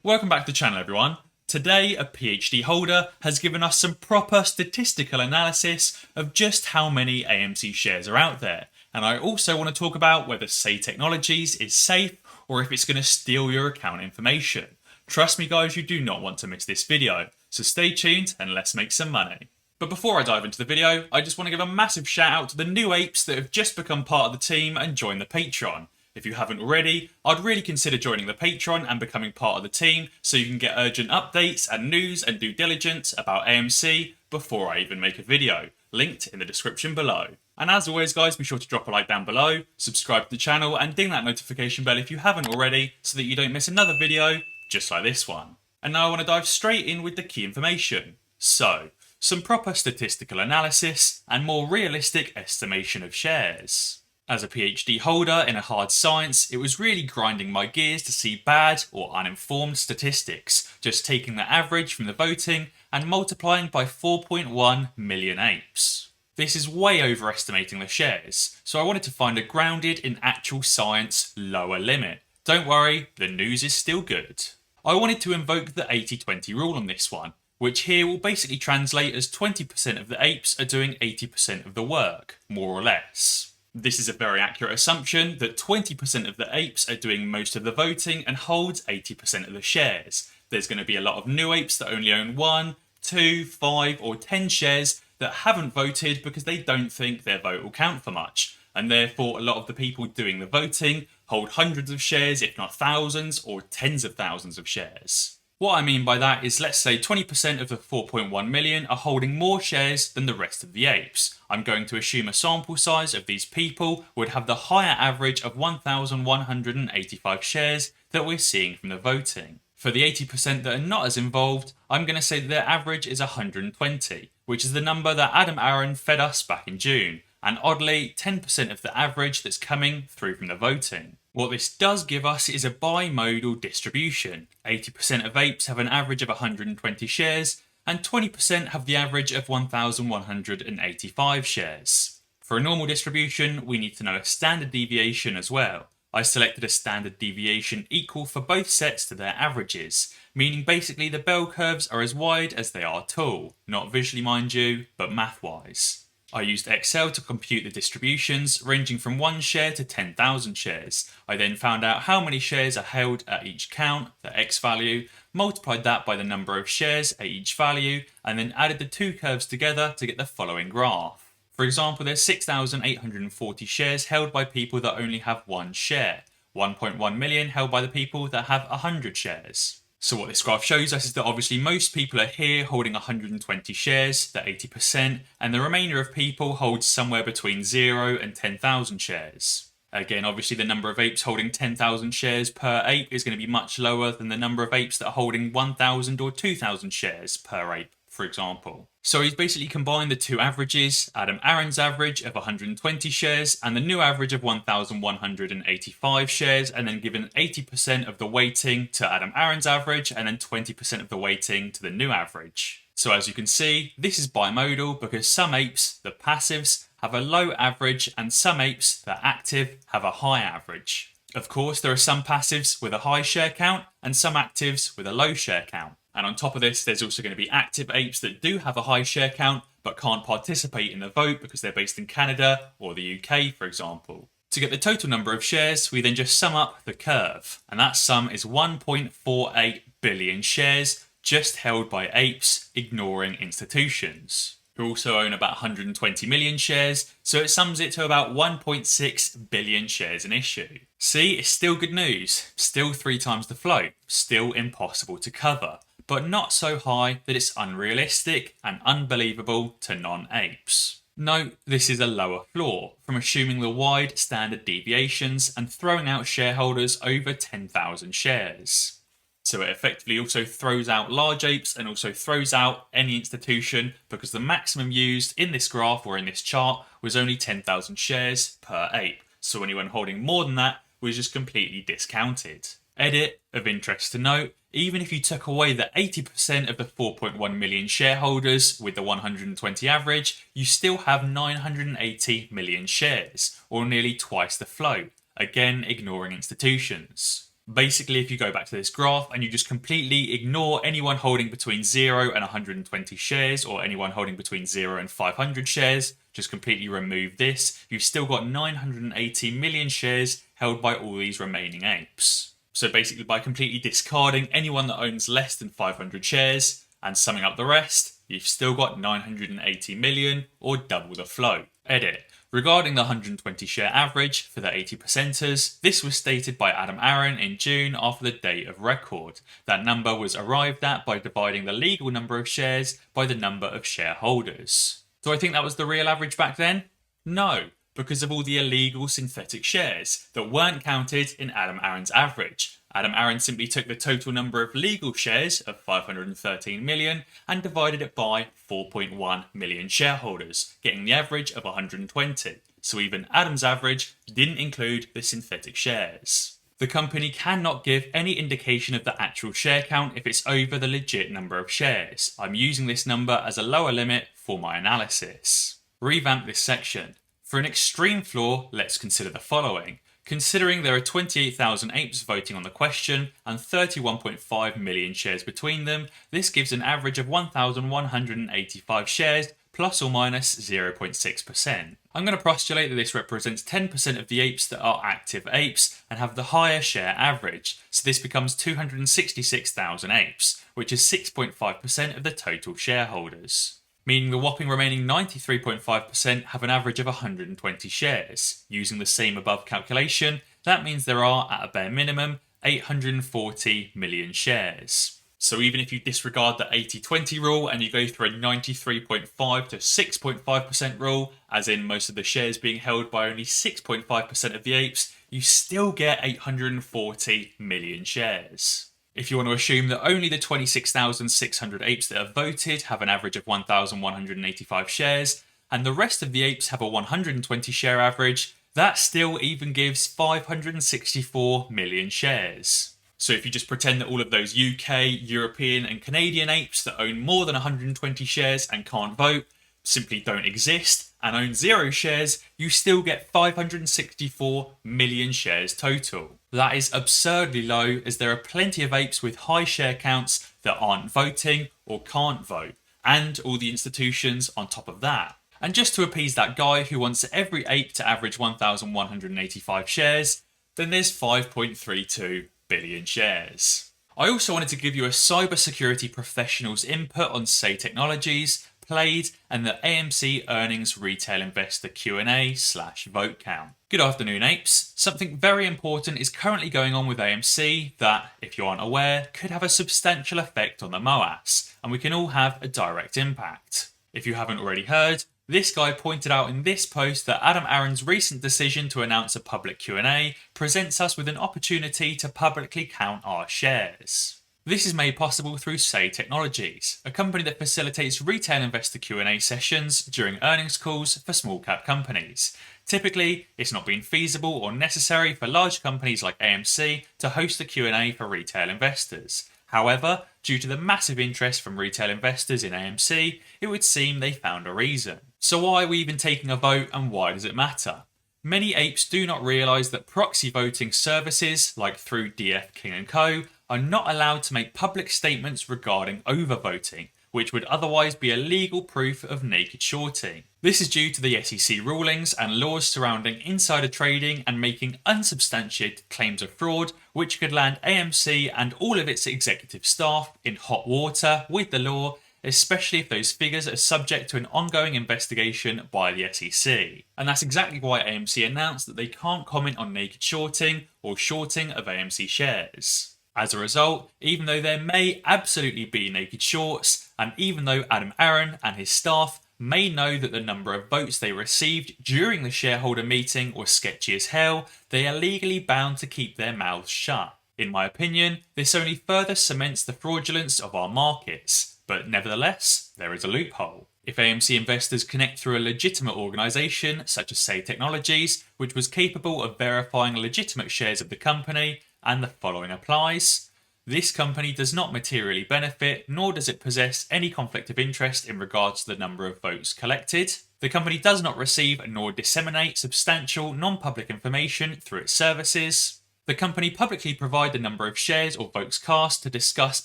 Welcome back to the channel, everyone. Today, a PhD holder has given us some proper statistical analysis of just how many AMC shares are out there. And I also want to talk about whether Say Technologies is safe or if it's going to steal your account information. Trust me guys, you do not want to miss this video. So stay tuned and let's make some money. But before I dive into the video, I just want to give a massive shout out to the new apes that have just become part of the team and joined the Patreon. If you haven't already, I'd really consider joining the Patreon and becoming part of the team so you can get urgent updates and news and due diligence about AMC before I even make a video, linked in the description below. And as always guys, be sure to drop a like down below, subscribe to the channel and ding that notification bell if you haven't already so that you don't miss another video just like this one. And now I want to dive straight in with the key information. So, some proper statistical analysis and more realistic estimation of shares. As a PhD holder in a hard science, it was really grinding my gears to see bad or uninformed statistics, just taking the average from the voting and multiplying by 4.1 million apes. This is way overestimating the shares, so I wanted to find a grounded in actual science lower limit. Don't worry, the news is still good. I wanted to invoke the 80-20 rule on this one, which here will basically translate as 20% of the apes are doing 80% of the work, more or less. This is a very accurate assumption that 20% of the apes are doing most of the voting and holds 80% of the shares. There's going to be a lot of new apes that only own 1, 2, 5 or 10 shares that haven't voted because they don't think their vote will count for much. And therefore a lot of the people doing the voting hold hundreds of shares, if not thousands or tens of thousands of shares. What I mean by that is, let's say 20% of the 4.1 million are holding more shares than the rest of the apes. I'm going to assume a sample size of these people would have the higher average of 1,185 shares that we're seeing from the voting. For the 80% that are not as involved, I'm going to say that their average is 120, which is the number that Adam Aaron fed us back in June, and oddly 10% of the average that's coming through from the voting. What this does give us is a bimodal distribution. 80% of apes have an average of 120 shares, and 20% have the average of 1,185 shares. For a normal distribution, we need to know a standard deviation as well. I selected a standard deviation equal for both sets to their averages, meaning basically the bell curves are as wide as they are tall, not visually mind you, but math-wise. I used Excel to compute the distributions ranging from 1 share to 10,000 shares. I then found out how many shares are held at each count, the X value, multiplied that by the number of shares at each value, and then added the two curves together to get the following graph. For example, there's 6,840 shares held by people that only have 1 share, 1.1 million held by the people that have 100 shares. So what this graph shows us is that obviously most people are here holding 120 shares, the 80%, and the remainder of people hold somewhere between 0 and 10,000 shares. Again, obviously the number of apes holding 10,000 shares per ape is going to be much lower than the number of apes that are holding 1,000 or 2,000 shares per ape, for example. So he's basically combined the two averages, Adam Aaron's average of 120 shares and the new average of 1,185 shares, and then given 80% of the weighting to Adam Aaron's average and then 20% of the weighting to the new average. So as you can see, this is bimodal because some apes, the passives, have a low average and some apes, the active, have a high average. Of course, there are some passives with a high share count and some actives with a low share count. And on top of this, there's also going to be active apes that do have a high share count but can't participate in the vote because they're based in Canada or the UK, for example. To get the total number of shares, we then just sum up the curve, and that sum is 1.48 billion shares just held by apes, ignoring institutions, who also own about 120 million shares, so it sums it to about 1.6 billion shares in issue. See, it's still good news, still 3 times the float, still impossible to cover, but not so high that it's unrealistic and unbelievable to non-apes. Note, this is a lower floor, from assuming the wide standard deviations and throwing out shareholders over 10,000 shares. So it effectively also throws out large apes and also throws out any institution because the maximum used in this graph or in this chart was only 10,000 shares per ape. So anyone holding more than that was just completely discounted. Edit, of interest to note, even if you took away the 80% of the 4.1 million shareholders with the 120 average, you still have 980 million shares, or nearly twice the float, again ignoring institutions. Basically, if you go back to this graph and you just completely ignore anyone holding between 0 and 120 shares or anyone holding between 0 and 500 shares, just completely remove this, you've still got 980 million shares held by all these remaining apes. So basically, by completely discarding anyone that owns less than 500 shares and summing up the rest, you've still got 980 million or double the float. Edit. Regarding the 120 share average for the 80 percenters, this was stated by Adam Aaron in June after the date of record. That number was arrived at by dividing the legal number of shares by the number of shareholders. Do I think that was the real average back then? No, because of all the illegal synthetic shares that weren't counted in Adam Aaron's average. Adam Aaron simply took the total number of legal shares of 513 million and divided it by 4.1 million shareholders, getting the average of 120. So even Adam's average didn't include the synthetic shares. The company cannot give any indication of the actual share count if it's over the legit number of shares. I'm using this number as a lower limit for my analysis. Revamp this section. For an extreme flaw, let's consider the following. Considering there are 28,000 apes voting on the question and 31.5 million shares between them, this gives an average of 1,185 shares plus or minus 0.6%. I'm going to postulate that this represents 10% of the apes that are active apes and have the higher share average, so this becomes 266,000 apes, which is 6.5% of the total shareholders. Meaning the whopping remaining 93.5% have an average of 120 shares. Using the same above calculation, that means there are, at a bare minimum, 840 million shares. So even if you disregard the 80-20 rule and you go through a 93.5 to 6.5% rule, as in most of the shares being held by only 6.5% of the apes, you still get 840 million shares. If you want to assume that only the 26,600 apes that have voted have an average of 1,185 shares, and the rest of the apes have a 120 share average, that still even gives 564 million shares. So if you just pretend that all of those UK, European and Canadian apes that own more than 120 shares and can't vote simply don't exist and own 0 shares, you still get 564 million shares total. That is absurdly low, as there are plenty of apes with high share counts that aren't voting or can't vote, and all the institutions on top of that. And just to appease that guy who wants every ape to average 1,185 shares, then there's 5.32 billion shares. I also wanted to give you a cybersecurity professional's input on Say Technologies, Played, and the AMC Earnings Retail Investor Q&A/vote count. Good afternoon, apes. Something very important is currently going on with AMC that, if you aren't aware, could have a substantial effect on the MOAS, and we can all have a direct impact. If you haven't already heard, this guy pointed out in this post that Adam Aaron's recent decision to announce a public Q&A presents us with an opportunity to publicly count our shares. This is made possible through Say Technologies, a company that facilitates retail investor Q&A sessions during earnings calls for small cap companies. Typically, it's not been feasible or necessary for large companies like AMC to host a Q&A for retail investors. However, due to the massive interest from retail investors in AMC, it would seem they found a reason. So why are we even taking a vote, and why does it matter? Many apes do not realise that proxy voting services, like through DF King & Co., are not allowed to make public statements regarding overvoting, which would otherwise be a legal proof of naked shorting. This is due to the SEC rulings and laws surrounding insider trading and making unsubstantiated claims of fraud, which could land AMC and all of its executive staff in hot water with the law, especially if those figures are subject to an ongoing investigation by the SEC. And that's exactly why AMC announced that they can't comment on naked shorting or shorting of AMC shares. As a result, even though there may absolutely be naked shorts, and even though Adam Aaron and his staff may know that the number of votes they received during the shareholder meeting was sketchy as hell, they are legally bound to keep their mouths shut. In my opinion, this only further cements the fraudulence of our markets, but nevertheless, there is a loophole. If AMC investors connect through a legitimate organisation, such as Say Technologies, which was capable of verifying legitimate shares of the company, and the following applies, this company does not materially benefit, nor does it possess any conflict of interest in regards to the number of votes collected. The company does not receive nor disseminate substantial non-public information through its services. The company publicly provide the number of shares or votes cast to discuss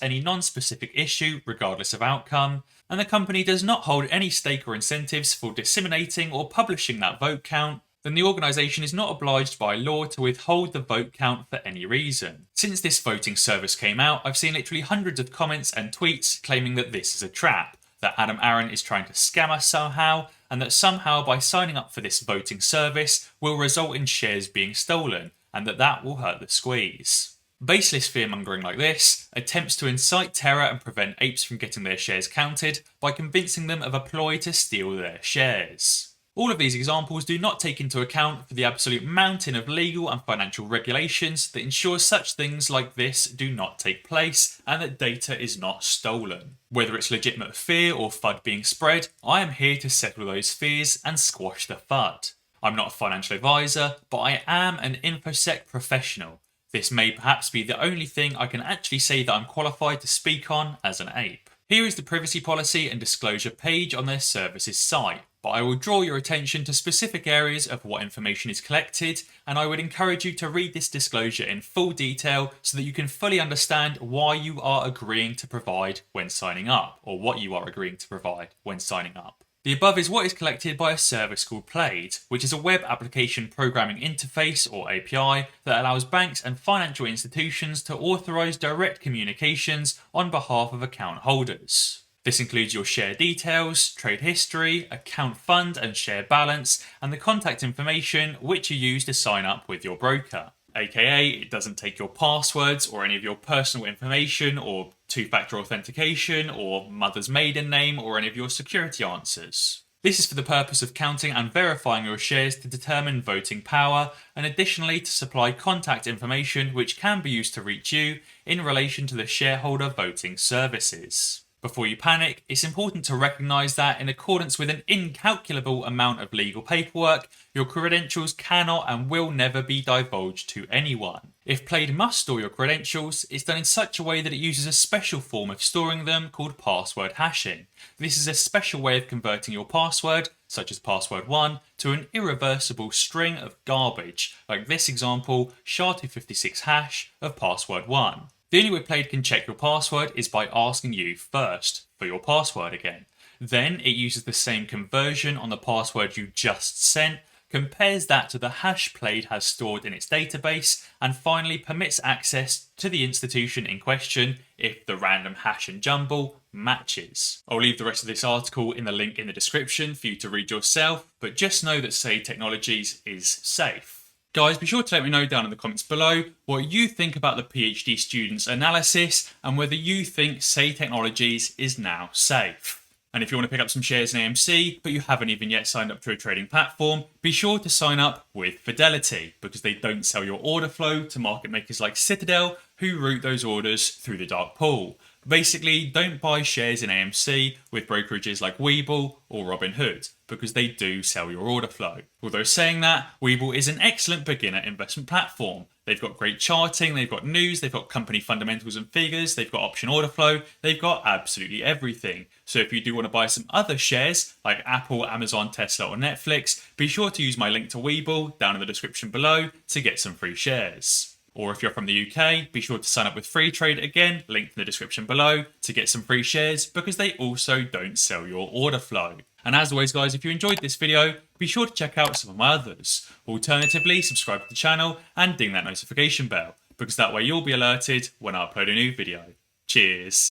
any non-specific issue regardless of outcome, and the company does not hold any stake or incentives for disseminating or publishing that vote count, then the organisation is not obliged by law to withhold the vote count for any reason. Since this voting service came out, I've seen literally hundreds of comments and tweets claiming that this is a trap, that Adam Aaron is trying to scam us somehow, and that somehow by signing up for this voting service will result in shares being stolen, and that will hurt the squeeze. Baseless fearmongering like this attempts to incite terror and prevent apes from getting their shares counted by convincing them of a ploy to steal their shares. All of these examples do not take into account for the absolute mountain of legal and financial regulations that ensure such things like this do not take place and that data is not stolen. Whether it's legitimate fear or FUD being spread, I am here to settle those fears and squash the FUD. I'm not a financial advisor, but I am an InfoSec professional. This may perhaps be the only thing I can actually say that I'm qualified to speak on as an ape. Here is the privacy policy and disclosure page on their services site, but I will draw your attention to specific areas of what information is collected, and I would encourage you to read this disclosure in full detail so that you can fully understand why you are agreeing to provide when signing up, or what you are agreeing to provide when signing up. The above is what is collected by a service called Plaid, which is a web application programming interface or API that allows banks and financial institutions to authorize direct communications on behalf of account holders. This includes your share details, trade history, account fund and share balance, and the contact information which you use to sign up with your broker. AKA, it doesn't take your passwords or any of your personal information or two-factor authentication or mother's maiden name or any of your security answers. This is for the purpose of counting and verifying your shares to determine voting power, and additionally to supply contact information which can be used to reach you in relation to the shareholder voting services. Before you panic, it's important to recognise that in accordance with an incalculable amount of legal paperwork, your credentials cannot and will never be divulged to anyone. If Plaid must store your credentials, it's done in such a way that it uses a special form of storing them called password hashing. This is a special way of converting your password, such as password 1, to an irreversible string of garbage, like this example, SHA-256 hash of password 1. The only way Plaid can check your password is by asking you first for your password again. Then it uses the same conversion on the password you just sent, compares that to the hash Plaid has stored in its database, and finally permits access to the institution in question if the random hash and jumble matches. I'll leave the rest of this article in the link in the description for you to read yourself, but just know that Say Technologies is safe. Guys, be sure to let me know down in the comments below what you think about the PhD students' analysis and whether you think Say Technologies is now safe. And if you want to pick up some shares in AMC, but you haven't even yet signed up to a trading platform, be sure to sign up with Fidelity, because they don't sell your order flow to market makers like Citadel, who route those orders through the dark pool. Basically, don't buy shares in AMC with brokerages like Webull or Robinhood, because they do sell your order flow. Although saying that, Webull is an excellent beginner investment platform. They've got great charting, they've got news, they've got company fundamentals and figures, they've got option order flow, they've got absolutely everything. So if you do want to buy some other shares, like Apple, Amazon, Tesla or Netflix, be sure to use my link to Webull down in the description below to get some free shares. Or if you're from the UK, be sure to sign up with Free Trade, again, linked in the description below, to get some free shares because they also don't sell your order flow. And as always guys, if you enjoyed this video, be sure to check out some of my others. Alternatively, subscribe to the channel and ding that notification bell, because that way you'll be alerted when I upload a new video. Cheers!